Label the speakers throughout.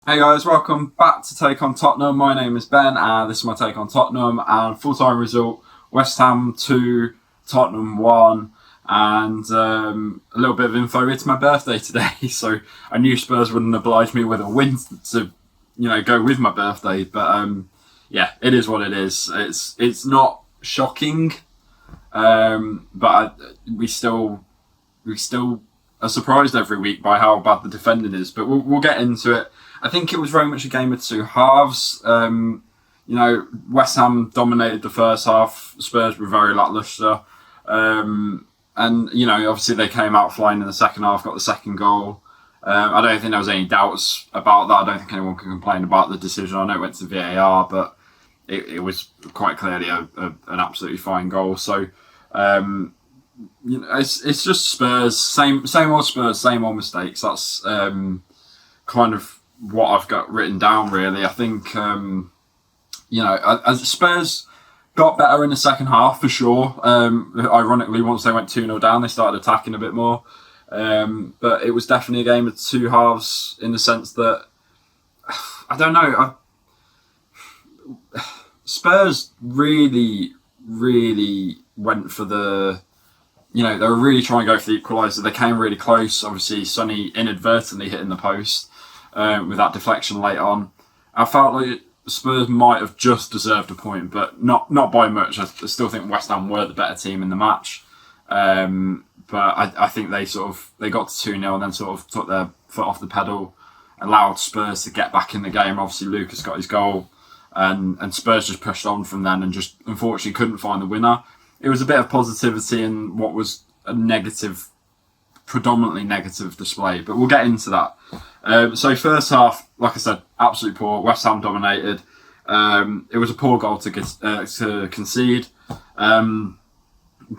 Speaker 1: Hey guys, welcome back to Take on Tottenham. My name is Ben, and this is my take on Tottenham. And full-time result: West Ham 2, Tottenham 1. And a little bit of info. It's my birthday today, so I knew Spurs wouldn't oblige me with a win to, go with my birthday. But yeah, it is what it is. It's not shocking, but we still are surprised every week by how bad the defending is. But we'll get into it. I think it was very much a game of two halves. West Ham dominated the first half. Spurs were very lacklustre. Obviously they came out flying in the second half, got the second goal. I don't think there was any doubts about that. I don't think anyone can complain about the decision. I know it went to VAR, but it was quite clearly an absolutely fine goal. So, it's just Spurs, same old Spurs, same old mistakes. That's kind of what I've got written down, really. I think, as Spurs got better in the second half, for sure. Ironically, once they went 2-0 down, they started attacking a bit more. But it was definitely a game of two halves in the sense that, I don't know, Spurs really, really went for the... they were really trying to go for the equaliser. They came really close. Obviously, Sonny inadvertently hitting the post with that deflection late on. I felt like Spurs might have just deserved a point, but not by much. I still think West Ham were the better team in the match. But I think they got to 2-0 and then sort of took their foot off the pedal, allowed Spurs to get back in the game. Obviously, Lucas got his goal, and Spurs just pushed on from then and just unfortunately couldn't find the winner. It was a bit of positivity in what was a predominantly negative display, but we'll get into that. So first half, like I said, absolutely poor. West Ham dominated. It was a poor goal to concede.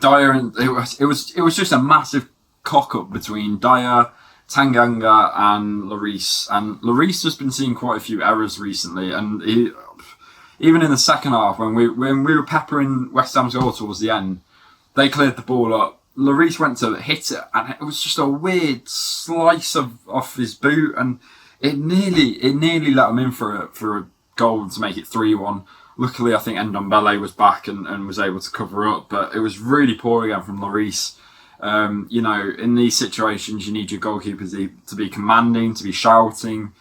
Speaker 1: Dyer, and it was just a massive cock up between Dyer, Tanganga, and Lloris. And Lloris has been seeing quite a few errors recently, and even in the second half, when we were peppering West Ham's goal towards the end, they cleared the ball up. Lloris went to hit it, and it was just a weird slice off his boot, and it nearly let him in for a goal to make it 3-1. Luckily, I think Ndombele was back and was able to cover up, but it was really poor again from Lloris. In these situations, you need your goalkeeper to be commanding, to be shouting.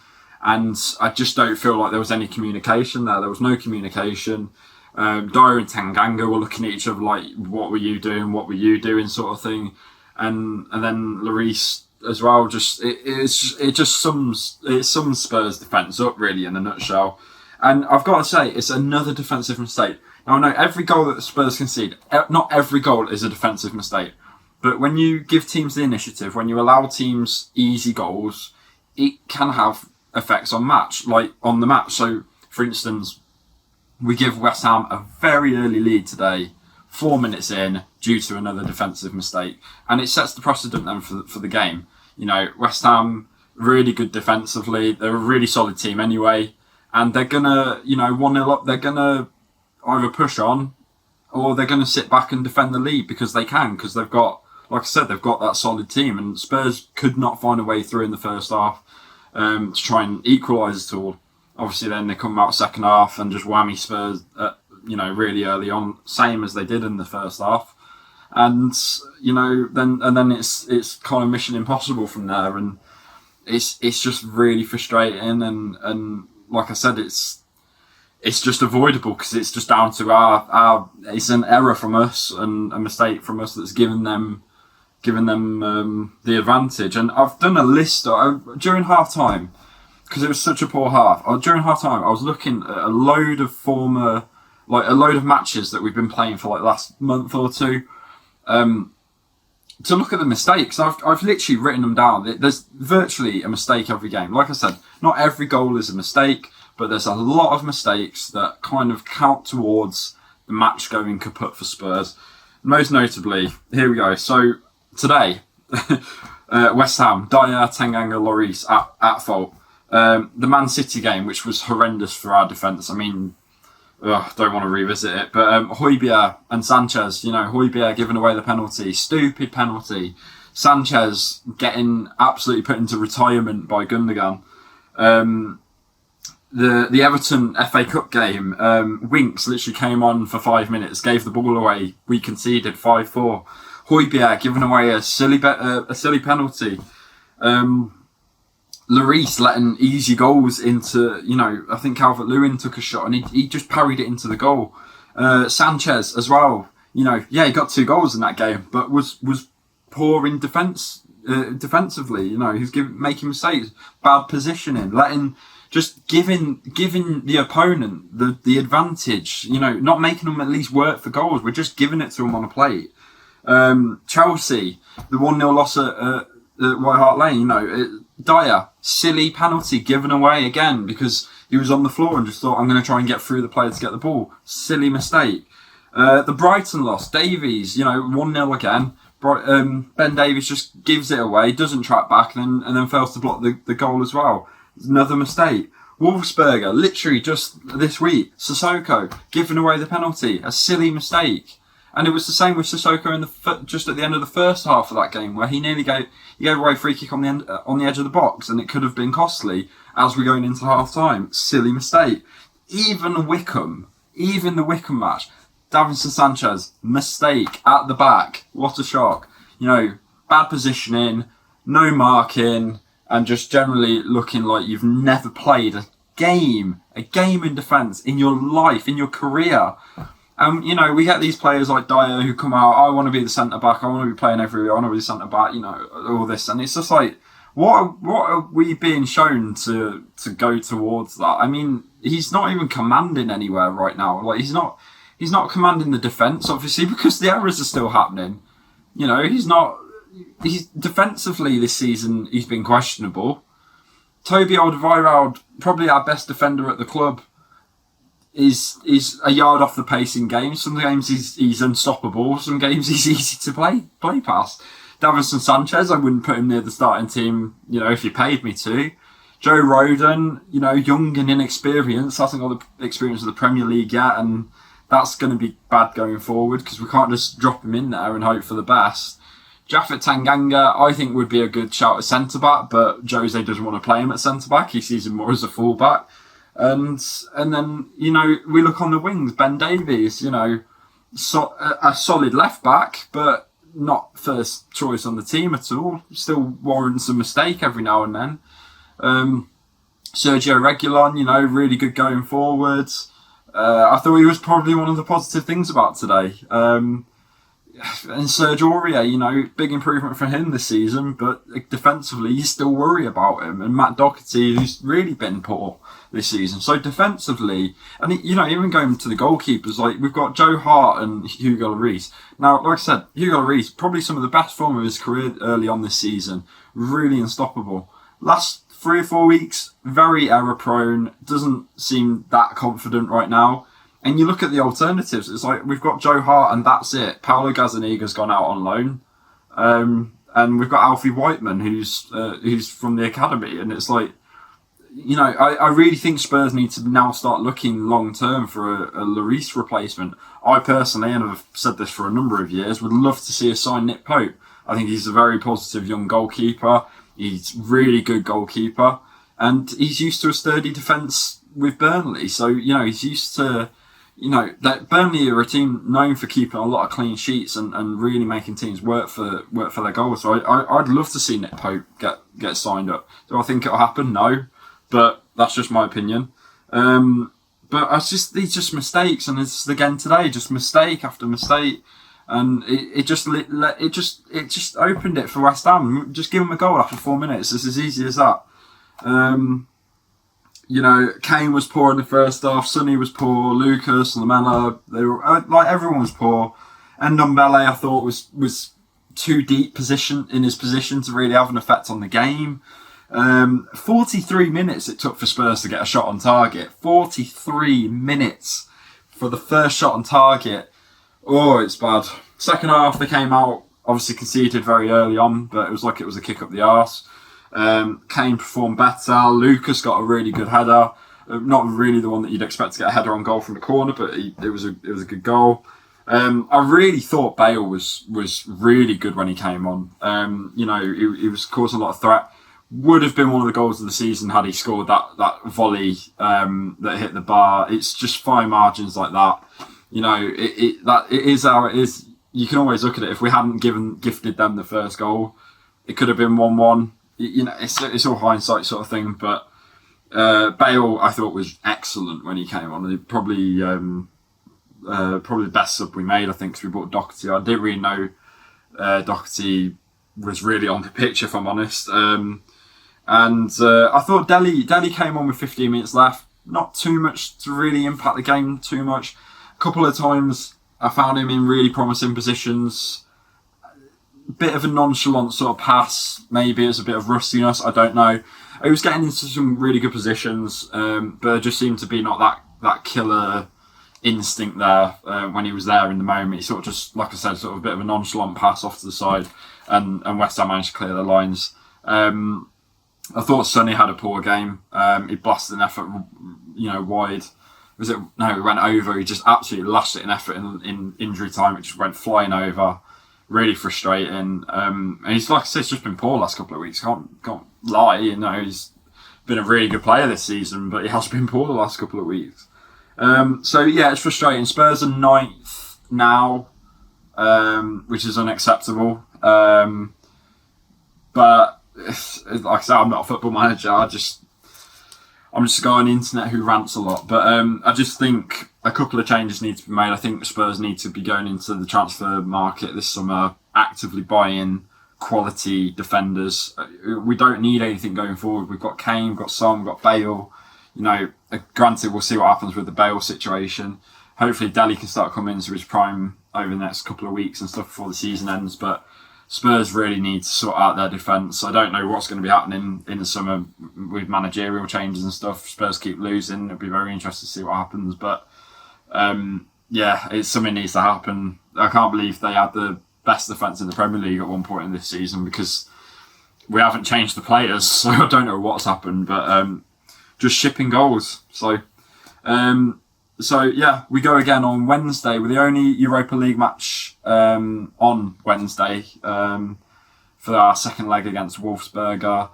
Speaker 1: And I just don't feel like there was any communication there. There was no communication. Dyer and Tanganga were looking at each other like, what were you doing? What were you doing? Sort of thing. And then Lloris as well. It sums Spurs defence up really in a nutshell. And I've got to say, it's another defensive mistake. Now I know every goal that the Spurs concede, not every goal is a defensive mistake. But when you give teams the initiative, when you allow teams easy goals, it can have effects on the match. So, for instance, we give West Ham a very early lead today, 4 minutes in, due to another defensive mistake, and it sets the precedent then for the game. West Ham really good defensively. They're a really solid team anyway, and they're gonna 1-0 up. They're gonna either push on or they're gonna sit back and defend the lead because they've got, like I said, they've got that solid team, and Spurs could not find a way through in the first half. To try and equalise it all. Obviously, then they come out second half and just whammy Spurs, really early on, same as they did in the first half, and then it's kind of mission impossible from there, and it's just really frustrating, and like I said, it's just avoidable because it's just down to our it's an error from us and a mistake from us that's given them the advantage. And I've done a list during half time because it was such a poor half. During half time, I was looking at a load of matches that we've been playing for like last month or two, to look at the mistakes. I've literally written them down. There's virtually a mistake every game. Like I said, not every goal is a mistake, but there's a lot of mistakes that kind of count towards the match going kaput for Spurs. Most notably, here we go. So today, West Ham, Dyer, Tanganga, Lloris at fault. The Man City game, which was horrendous for our defence. I mean, don't want to revisit it, but Højbjerg and Sanchez, Højbjerg giving away the penalty, stupid penalty. Sanchez getting absolutely put into retirement by Gundogan. the Everton FA Cup game, Winks literally came on for 5 minutes, gave the ball away. We conceded 5-4. Højbjerg giving away a silly penalty. Lloris letting easy goals into, I think Calvert-Lewin took a shot and he just parried it into the goal. Sanchez as well, he got 2 goals in that game, but was poor in defensively. He's making mistakes, bad positioning, giving the opponent the advantage. Not making them at least work for goals. We're just giving it to them on a plate. Chelsea, the 1-0 loss at White Hart Lane. Dyer, silly penalty given away again because he was on the floor and just thought, I'm going to try and get through the player to get the ball. Silly mistake. The Brighton loss, Davies, 1-0 again. Ben Davies just gives it away, doesn't track back, and then fails to block the goal as well. Another mistake. Wolfsberger, literally just this week, Sissoko giving away the penalty, a silly mistake. And it was the same with Sissoko just at the end of the first half of that game, where he nearly gave away a free kick on the edge of the box, and it could have been costly as we're going into half time. Silly mistake. Even the Wickham match, Davinson Sanchez, mistake at the back. What a shock. Bad positioning, no marking, and just generally looking like you've never played a game in defence in your life, in your career. We get these players like Dyer who come out, I want to be the centre-back, I want to be playing everywhere, I want to be the centre-back, all this. And it's just like, what are we being shown to go towards that? I mean, he's not even commanding anywhere right now. Like, he's not commanding the defence, obviously, because the errors are still happening. He's defensively this season, he's been questionable. Toby Alderweireld, probably our best defender at the club, is a yard off the pace in games. Some games he's unstoppable. Some games he's easy to play past. Davinson Sanchez, I wouldn't put him near the starting team, if you paid me to. Joe Rodon, young and inexperienced, hasn't got the experience of the Premier League yet, and that's going to be bad going forward because we can't just drop him in there and hope for the best. Japhet Tanganga, I think, would be a good shout at centre-back, but Jose doesn't want to play him at centre-back. He sees him more as a full-back. And then, we look on the wings. Ben Davies, a solid left-back, but not first choice on the team at all. Still warrants a mistake every now and then. Sergio Reguilon, really good going forwards. I thought he was probably one of the positive things about today. And Serge Aurier, big improvement for him this season, but defensively you still worry about him. And Matt Doherty, who's really been poor this season. So defensively, and even going to the goalkeepers, like we've got Joe Hart and Hugo Lloris. Now, like I said, Hugo Lloris, probably some of the best form of his career early on this season. Really unstoppable. Last 3 or 4 weeks, very error prone, doesn't seem that confident right now. And you look at the alternatives, it's like we've got Joe Hart and that's it. Paulo Gazzaniga's gone out on loan. And we've got Alfie Whiteman, who's from the academy. And it's like, I really think Spurs need to now start looking long term for a Lloris replacement. I personally, and I've said this for a number of years, would love to see us sign Nick Pope. I think he's a very positive young goalkeeper. He's really good goalkeeper. And he's used to a sturdy defence with Burnley. So, he's used to... that Burnley are a team known for keeping a lot of clean sheets and really making teams work for their goals. So I'd love to see Nick Pope get signed up. Do I think it'll happen? No, but that's just my opinion. But these just mistakes, and it's again today just mistake after mistake, and it just opened it for West Ham. Just give them a goal after 4 minutes. It's as easy as that. Kane was poor in the first half. Sonny was poor. Lucas, Lamela, they were everyone was poor. And Ndombele, I thought was too deep in his position to really have an effect on the game. 43 minutes it took for Spurs to get a shot on target. 43 minutes for the first shot on target. Oh, it's bad. Second half, they came out, obviously conceded very early on, but it was like it was a kick up the arse. Kane performed better. Lucas got a really good header. Not really the one that you'd expect to get a header on goal from the corner, but it was a good goal. I really thought Bale was really good when he came on. He was causing a lot of threat. would have been one of the goals of the season had he scored that volley that hit the bar. It's just fine margins like that. You know, it is how it is. You can always look at it. If we hadn't gifted them the first goal, it could have been 1-1. You know, it's all hindsight sort of thing. But Bale, I thought, was excellent when he came on. Probably the best sub we made, I think, because we bought Doherty. I didn't really know Doherty was really on the pitch, if I'm honest. And I thought Dele came on with 15 minutes left. Not too much to really impact the game too much. A couple of times I found him in really promising positions. Bit of a nonchalant sort of pass. Maybe it was a bit of rustiness. I don't know. He was getting into some really good positions, but there just seemed to be not that killer instinct there when he was there in the moment. He sort of just, like I said, sort of a bit of a nonchalant pass off to the side, and West Ham managed to clear the lines. I thought Sonny had a poor game. He blasted an effort, wide. No, he went over. He just absolutely lashed it in effort in injury time. It just went flying over. Really frustrating. And he's, like I said, it's just been poor last couple of weeks. Can't lie. He's been a really good player this season, but he has been poor the last couple of weeks. So yeah, it's frustrating. Spurs are 9th now, which is unacceptable. But like I said, I'm not a football manager. I'm just a guy on the internet who rants a lot. But I just think a couple of changes need to be made. I think the Spurs need to be going into the transfer market this summer, actively buying quality defenders. We don't need anything going forward. We've got Kane, we've got Son, we've got Bale. Granted, we'll see what happens with the Bale situation. Hopefully Dele can start coming into his prime over the next couple of weeks and stuff before the season ends. But Spurs really need to sort out their defence. I don't know what's going to be happening in the summer with managerial changes and stuff. Spurs keep losing. It'll be very interesting to see what happens. But something needs to happen. I can't believe they had the best defence in the Premier League at one point in this season, because we haven't changed the players. So I don't know what's happened, but just shipping goals. So we go again on Wednesday. We're the only Europa League match on Wednesday for our second leg against Wolfsberger.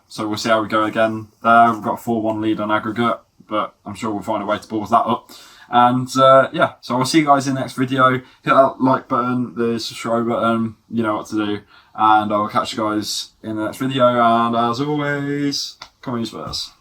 Speaker 1: So we'll see how we go again there. We've got a 4-1 lead on aggregate, but I'm sure we'll find a way to balls that up. And so I'll see you guys in the next video. Hit that like button, the subscribe button, you know what to do. And I'll catch you guys in the next video. And as always, come on, Spurs.